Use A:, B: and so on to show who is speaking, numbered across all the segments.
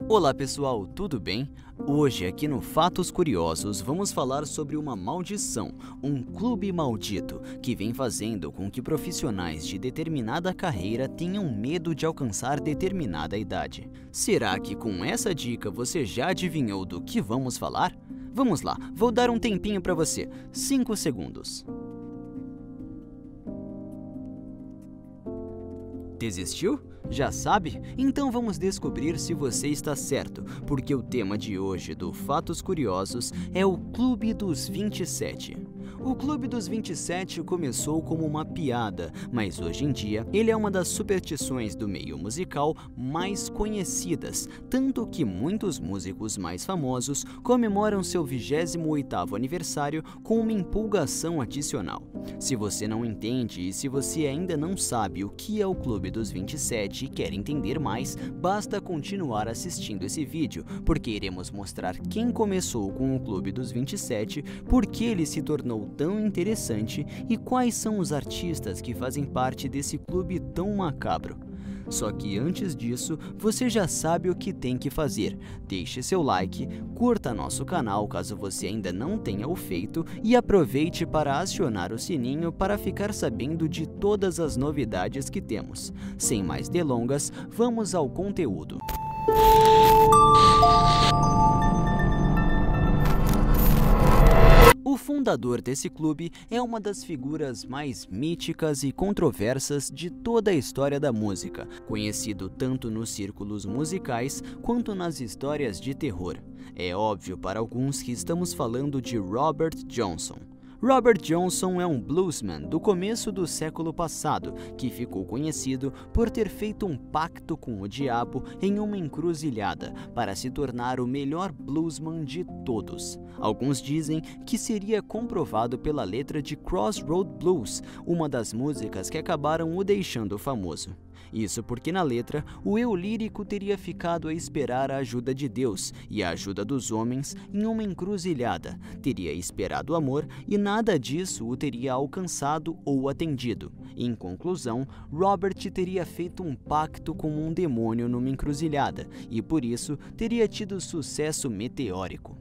A: Olá pessoal, tudo bem? Hoje aqui no Fatos Curiosos vamos falar sobre uma maldição, um clube maldito que vem fazendo com que profissionais de determinada carreira tenham medo de alcançar determinada idade. Será que com essa dica você já adivinhou do que vamos falar? Vamos lá, vou dar um tempinho para você, 5 segundos. Desistiu? Já sabe? Então vamos descobrir se você está certo, porque o tema de hoje do Fatos Curiosos é o Clube dos 27. O Clube dos 27 começou como uma piada, mas hoje em dia ele é uma das superstições do meio musical mais conhecidas, tanto que muitos músicos mais famosos comemoram seu 28º aniversário com uma empolgação adicional. Se você não entende e se você ainda não sabe o que é o Clube dos 27 e quer entender mais, basta continuar assistindo esse vídeo, porque iremos mostrar quem começou com o Clube dos 27, por que ele se tornou tão interessante e quais são os artistas que fazem parte desse clube tão macabro. Só que antes disso, você já sabe o que tem que fazer. Deixe seu like, curta nosso canal caso você ainda não tenha o feito e aproveite para acionar o sininho para ficar sabendo de todas as novidades que temos. Sem mais delongas, vamos ao conteúdo. O fundador desse clube é uma das figuras mais míticas e controversas de toda a história da música, conhecido tanto nos círculos musicais quanto nas histórias de terror. É óbvio para alguns que estamos falando de Robert Johnson. Robert Johnson é um bluesman do começo do século passado que ficou conhecido por ter feito um pacto com o diabo em uma encruzilhada para se tornar o melhor bluesman de todos. Alguns dizem que seria comprovado pela letra de Crossroad Blues, uma das músicas que acabaram o deixando famoso. Isso porque na letra, o eu lírico teria ficado a esperar a ajuda de Deus e a ajuda dos homens em uma encruzilhada, teria esperado amor e nada disso o teria alcançado ou atendido. Em conclusão, Robert teria feito um pacto com um demônio numa encruzilhada e por isso teria tido sucesso meteórico.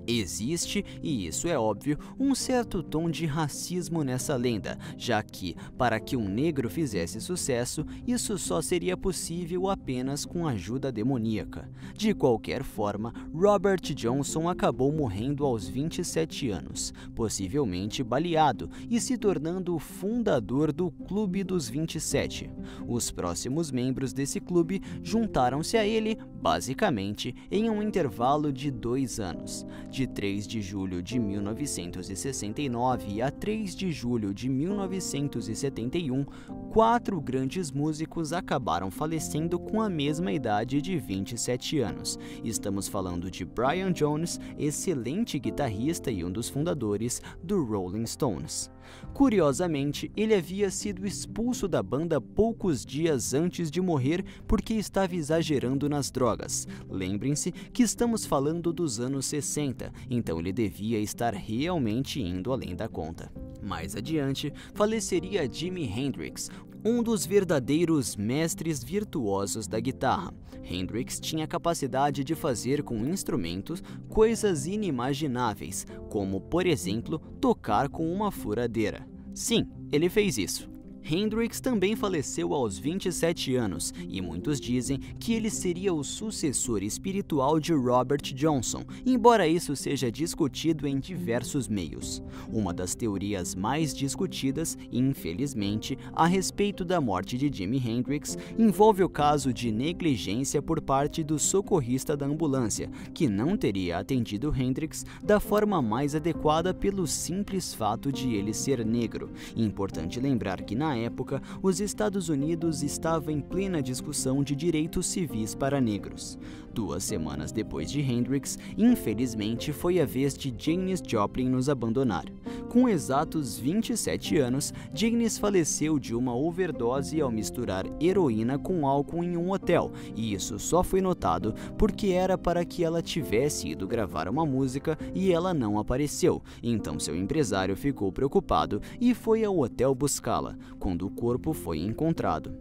A: Existe, e isso é óbvio, um certo tom de racismo nessa lenda, já que, para que um negro fizesse sucesso, isso só seria possível apenas com ajuda demoníaca. De qualquer forma, Robert Johnson acabou morrendo aos 27 anos, possivelmente baleado, e se tornando o fundador do Clube dos 27. Os próximos membros desse clube juntaram-se a ele, basicamente, em um intervalo de 2 anos. De 3 de julho de 1969 a 3 de julho de 1971, 4 grandes músicos acabaram falecendo com a mesma idade de 27 anos. Estamos falando de Brian Jones, excelente guitarrista e um dos fundadores do Rolling Stones. Curiosamente, ele havia sido expulso da banda poucos dias antes de morrer porque estava exagerando nas drogas. Lembrem-se que estamos falando dos anos 60, então ele devia estar realmente indo além da conta. Mais adiante, faleceria Jimi Hendrix, um dos verdadeiros mestres virtuosos da guitarra. Hendrix tinha a capacidade de fazer com instrumentos coisas inimagináveis, como, por exemplo, tocar com uma furadeira. Sim, ele fez isso. Hendrix também faleceu aos 27 anos e muitos dizem que ele seria o sucessor espiritual de Robert Johnson, embora isso seja discutido em diversos meios. Uma das teorias mais discutidas, infelizmente, a respeito da morte de Jimi Hendrix envolve o caso de negligência por parte do socorrista da ambulância, que não teria atendido Hendrix da forma mais adequada pelo simples fato de ele ser negro. Importante lembrar que na época, os Estados Unidos estavam em plena discussão de direitos civis para negros. 2 semanas depois de Hendrix, infelizmente foi a vez de Janis Joplin nos abandonar. Com exatos 27 anos, Janis faleceu de uma overdose ao misturar heroína com álcool em um hotel, e isso só foi notado porque era para que ela tivesse ido gravar uma música e ela não apareceu, então seu empresário ficou preocupado e foi ao hotel buscá-la, quando o corpo foi encontrado.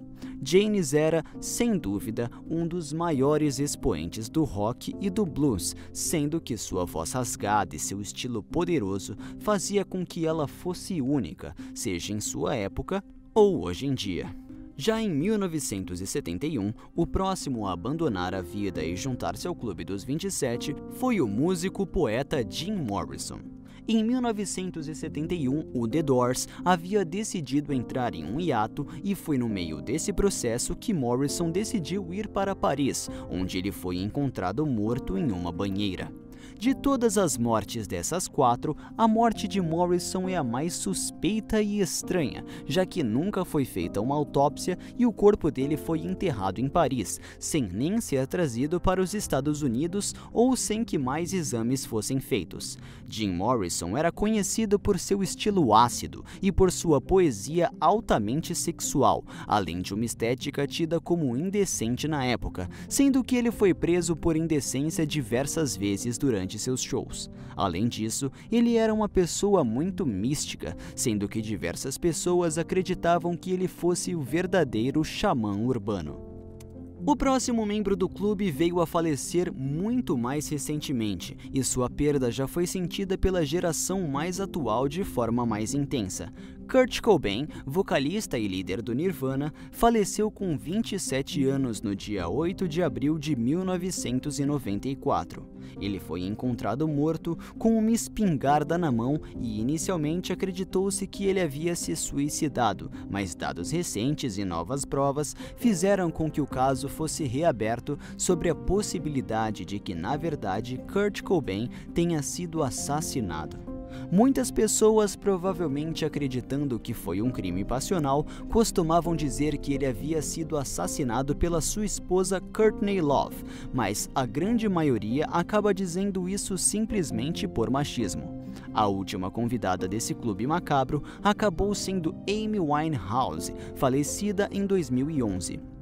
A: Janis era, sem dúvida, um dos maiores expoentes do rock e do blues, sendo que sua voz rasgada e seu estilo poderoso fazia com que ela fosse única, seja em sua época ou hoje em dia. Já em 1971, o próximo a abandonar a vida e juntar-se ao Clube dos 27 foi o músico-poeta Jim Morrison. Em 1971, o The Doors havia decidido entrar em um hiato e foi no meio desse processo que Morrison decidiu ir para Paris, onde ele foi encontrado morto em uma banheira. De todas as mortes dessas 4, a morte de Morrison é a mais suspeita e estranha, já que nunca foi feita uma autópsia e o corpo dele foi enterrado em Paris, sem nem ser trazido para os Estados Unidos ou sem que mais exames fossem feitos. Jim Morrison era conhecido por seu estilo ácido e por sua poesia altamente sexual, além de uma estética tida como indecente na época, sendo que ele foi preso por indecência diversas vezes durante seus shows. Além disso, ele era uma pessoa muito mística, sendo que diversas pessoas acreditavam que ele fosse o verdadeiro xamã urbano. O próximo membro do clube veio a falecer muito mais recentemente, e sua perda já foi sentida pela geração mais atual de forma mais intensa. Kurt Cobain, vocalista e líder do Nirvana, faleceu com 27 anos no dia 8 de abril de 1994. Ele foi encontrado morto com uma espingarda na mão e inicialmente acreditou-se que ele havia se suicidado, mas dados recentes e novas provas fizeram com que o caso fosse reaberto sobre a possibilidade de que, na verdade, Kurt Cobain tenha sido assassinado. Muitas pessoas, provavelmente acreditando que foi um crime passional, costumavam dizer que ele havia sido assassinado pela sua esposa Courtney Love, mas a grande maioria acaba dizendo isso simplesmente por machismo. A última convidada desse clube macabro acabou sendo Amy Winehouse, falecida em 2011.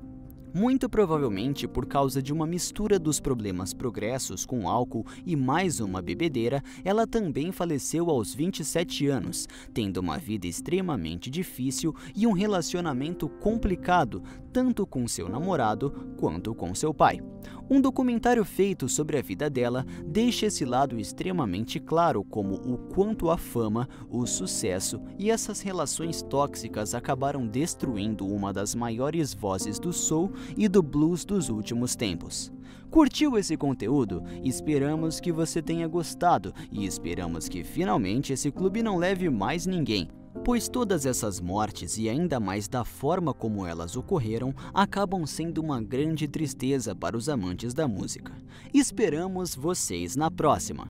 A: Muito provavelmente por causa de uma mistura dos problemas progressos com álcool e mais uma bebedeira, ela também faleceu aos 27 anos, tendo uma vida extremamente difícil e um relacionamento complicado, tanto com seu namorado quanto com seu pai. Um documentário feito sobre a vida dela deixa esse lado extremamente claro, como o quanto a fama, o sucesso e essas relações tóxicas acabaram destruindo uma das maiores vozes do soul e do blues dos últimos tempos. Curtiu esse conteúdo? Esperamos que você tenha gostado e esperamos que finalmente esse clube não leve mais ninguém, pois todas essas mortes e ainda mais da forma como elas ocorreram acabam sendo uma grande tristeza para os amantes da música. Esperamos vocês na próxima!